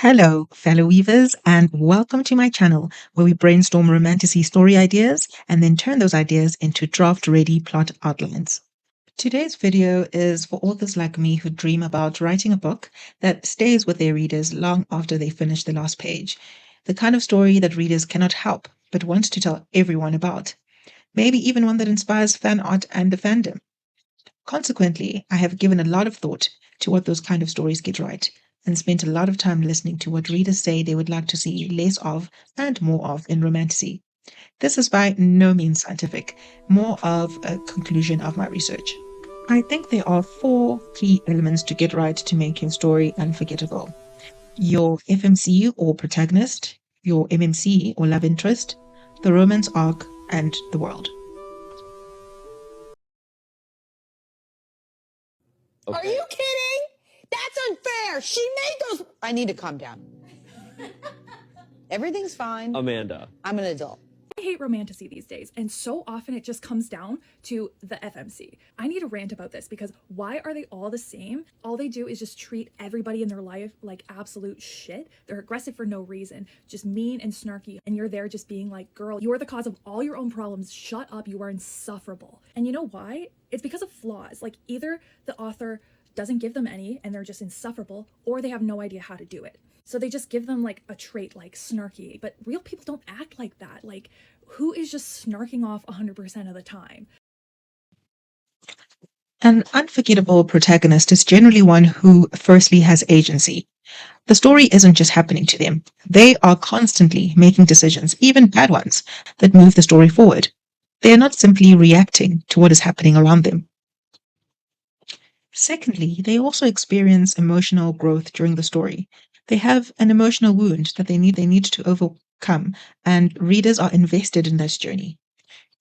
Hello, fellow weavers, and welcome to my channel where we brainstorm romantasy story ideas and then turn those ideas into draft-ready plot outlines. Today's video is for authors like me who dream about writing a book that stays with their readers long after they finish the last page. The kind of story that readers cannot help but want to tell everyone about. Maybe even one that inspires fan art and the fandom. Consequently, I have given a lot of thought to what those kind of stories get right and spent a lot of time listening to what readers say they would like to see less of and more of in romantasy. This is by no means scientific, more of a conclusion of my research. I think there are 4 key elements to get right to make your story unforgettable. Your FMC or protagonist, your MMC or love interest, the romance arc, and the world. Okay. Are you kidding? That's unfair. She made those. I need to calm down. Everything's fine. Amanda. I'm an adult. I hate romantasy these days, and so often it just comes down to the FMC. I need to rant about this because why are they all the same? All they do is just treat everybody in their life like absolute shit. They're aggressive for no reason, just mean and snarky, and you're there just being like, girl, you're the cause of all your own problems. Shut up, you are insufferable. And you know why? It's because of flaws. Like either the author doesn't give them any and they're just insufferable, or they have no idea how to do it. So they just give them like a trait like snarky, but real people don't act like that. Like who is just snarking off 100% of the time? An unforgettable protagonist is generally one who firstly has agency. The story isn't just happening to them. They are constantly making decisions, even bad ones, that move the story forward. They are not simply reacting to what is happening around them. Secondly, they also experience emotional growth during the story. They have an emotional wound that they need to overcome, and readers are invested in that journey.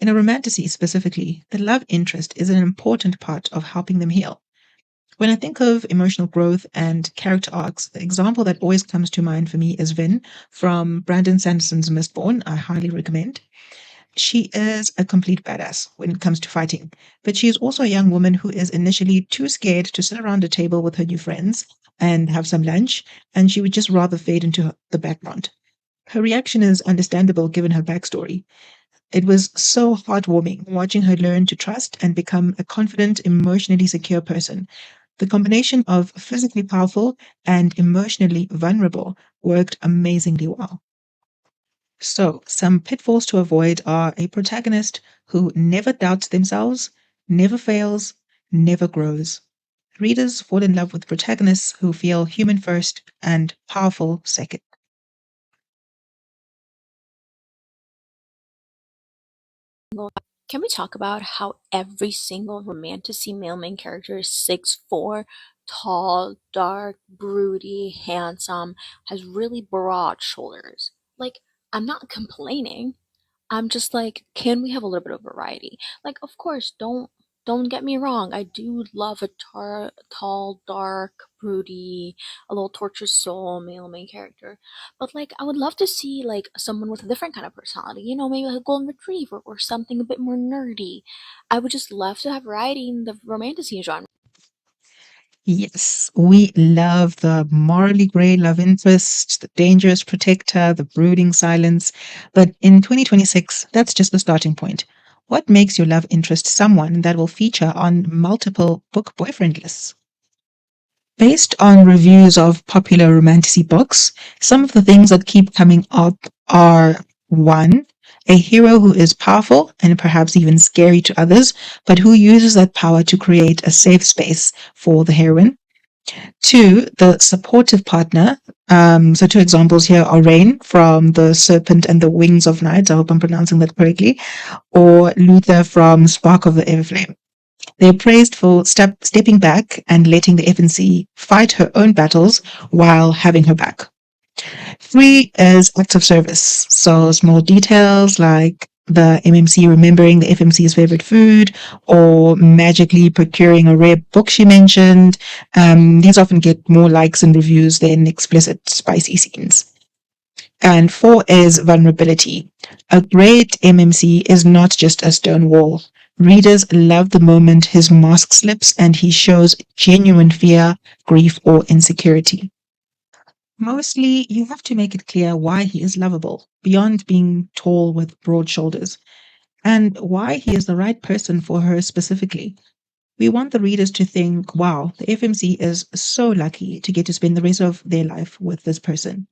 In a romantasy specifically, the love interest is an important part of helping them heal. When I think of emotional growth and character arcs, the example that always comes to mind for me is Vin from Brandon Sanderson's Mistborn. I highly recommend. She is a complete badass when it comes to fighting, but she is also a young woman who is initially too scared to sit around a table with her new friends and have some lunch, and she would just rather fade into the background. Her reaction is understandable given her backstory. It was so heartwarming watching her learn to trust and become a confident, emotionally secure person. The combination of physically powerful and emotionally vulnerable worked amazingly well. So, some pitfalls to avoid are a protagonist who never doubts themselves, never fails, never grows. Readers fall in love with protagonists who feel human first and powerful second. Can we talk about how every single romantasy male main character is 6'4", tall, dark, broody, handsome, has really broad shoulders? Like, I'm not complaining. I'm just like, can we have a little bit of variety? Like, of course, don't get me wrong. I do love a tall, dark, broody, a little tortured soul male main character. But like, I would love to see like someone with a different kind of personality. You know, maybe like a golden retriever or something a bit more nerdy. I would just love to have variety in the romantasy genre. Yes, we love the morally grey love interest, the dangerous protector, the brooding silence. But in 2026, that's just the starting point. What makes your love interest someone that will feature on multiple book boyfriend lists? Based on reviews of popular romantasy books, some of the things that keep coming up are 1, a hero who is powerful and perhaps even scary to others, but who uses that power to create a safe space for the heroine. 2, the supportive partner. So 2 examples here are Rain from The Serpent and the Wings of Night. I hope I'm pronouncing that correctly. Or Luther from Spark of the Everflame. They're praised for stepping back and letting the FNC fight her own battles while having her back. 3 is acts of service. So small details like the MMC remembering the FMC's favorite food or magically procuring a rare book she mentioned. These often get more likes and reviews than explicit spicy scenes. And 4 is vulnerability. A great MMC is not just a stone wall. Readers love the moment his mask slips and he shows genuine fear, grief, or insecurity. Mostly, you have to make it clear why he is lovable, beyond being tall with broad shoulders, and why he is the right person for her specifically. We want the readers to think, wow, the FMC is so lucky to get to spend the rest of their life with this person.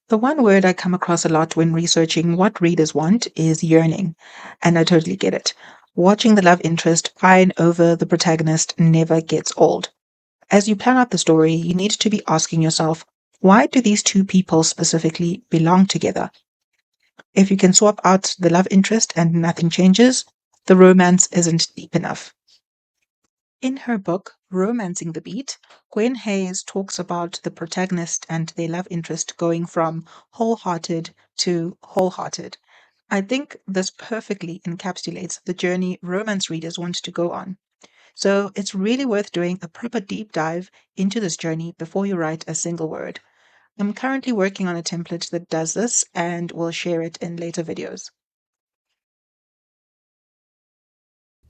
The one word I come across a lot when researching what readers want is yearning, and I totally get it. Watching the love interest pine over the protagonist never gets old. As you plan out the story, you need to be asking yourself, why do these two people specifically belong together? If you can swap out the love interest and nothing changes, the romance isn't deep enough. In her book, Romancing the Beat, Gwen Hayes talks about the protagonist and their love interest going from wholehearted to wholehearted. I think this perfectly encapsulates the journey romance readers want to go on. So it's really worth doing a proper deep dive into this journey before you write a single word. I'm currently working on a template that does this and will share it in later videos.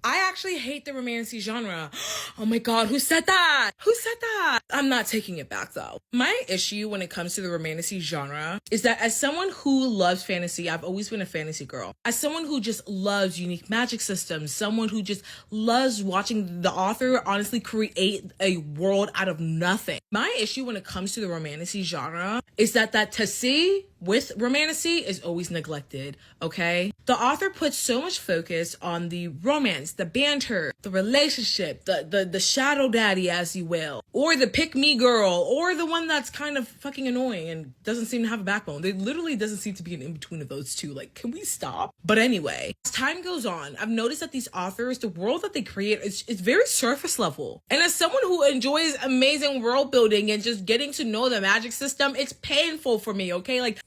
I actually hate the romantasy genre. Oh my god, who said that? Who said that? I'm not taking it back though. My issue when it comes to the romantasy genre is that as someone who loves fantasy, I've always been a fantasy girl. As someone who just loves unique magic systems, someone who just loves watching the author honestly create a world out of nothing. My issue when it comes to the romantasy genre is that Tassi with romantasy is always neglected, okay? The author puts so much focus on the romance, the banter, the relationship, the shadow daddy, as you will, or the pick-me girl, or the one that's kind of fucking annoying and doesn't seem to have a backbone. There literally doesn't seem to be an in-between of those two. Like, can we stop? But anyway, as time goes on, I've noticed that these authors, the world that they create is very surface level. And as someone who enjoys amazing world building and just getting to know the magic system, it's painful for me, okay? Like,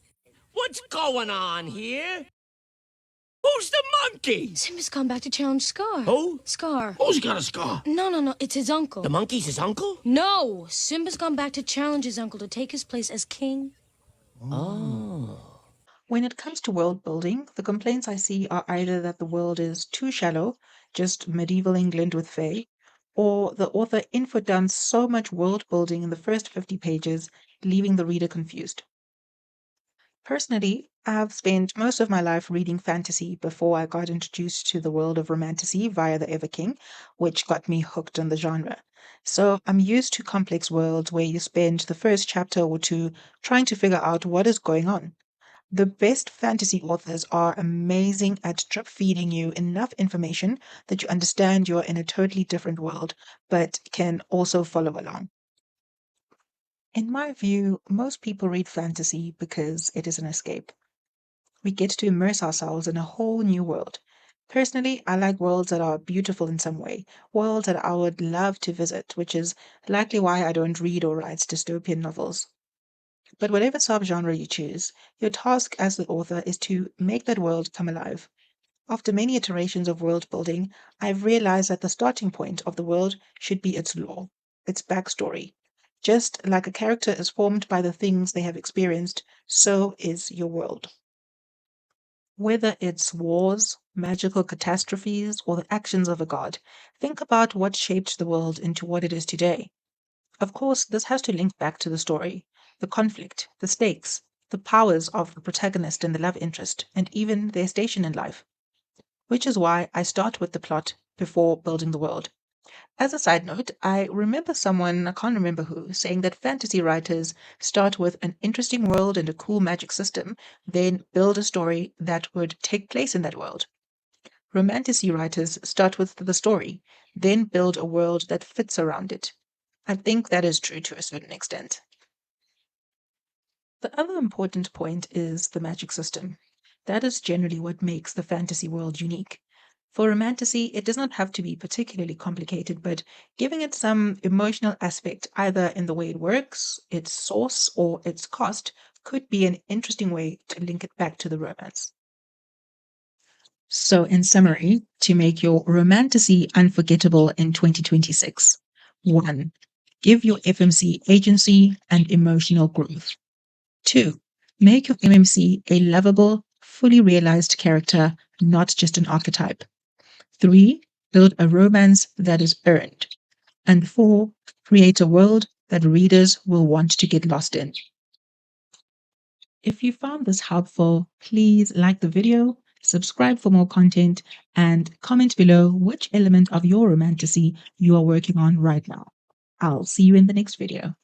What's going on here? Who's the monkey? Simba's gone back to challenge Scar. Who? Scar. Who's got a scar? No, it's his uncle. The monkey's his uncle? No, Simba's gone back to challenge his uncle to take his place as king. Oh. When it comes to world building, the complaints I see are either that the world is too shallow, just medieval England with Fae, or the author input dumps so much world building in the first 50 pages, leaving the reader confused. Personally, I've spent most of my life reading fantasy before I got introduced to the world of Romantasy via the Ever King, which got me hooked on the genre. So I'm used to complex worlds where you spend the first chapter or two trying to figure out what is going on. The best fantasy authors are amazing at drip feeding you enough information that you understand you're in a totally different world, but can also follow along. In my view, most people read fantasy because it is an escape. We get to immerse ourselves in a whole new world. Personally, I like worlds that are beautiful in some way, worlds that I would love to visit, which is likely why I don't read or write dystopian novels. But whatever subgenre you choose, your task as the author is to make that world come alive. After many iterations of world building, I've realized that the starting point of the world should be its lore, its backstory. Just like a character is formed by the things they have experienced, so is your world. Whether it's wars, magical catastrophes, or the actions of a god, think about what shaped the world into what it is today. Of course, this has to link back to the story, the conflict, the stakes, the powers of the protagonist and the love interest, and even their station in life. Which is why I start with the plot before building the world. As a side note, I remember someone, I can't remember who, saying that fantasy writers start with an interesting world and a cool magic system, then build a story that would take place in that world. Romantasy writers start with the story, then build a world that fits around it. I think that is true to a certain extent. The other important point is the magic system. That is generally what makes the fantasy world unique. For romantasy, it does not have to be particularly complicated, but giving it some emotional aspect, either in the way it works, its source, or its cost, could be an interesting way to link it back to the romance. So, in summary, to make your romantasy unforgettable in 2026, 1. Give your FMC agency and emotional growth. 2. Make your MMC a lovable, fully realized character not just an archetype. 3, build a romance that is earned. And 4, create a world that readers will want to get lost in. If you found this helpful, please like the video, subscribe for more content, and comment below which element of your romantasy you are working on right now. I'll see you in the next video.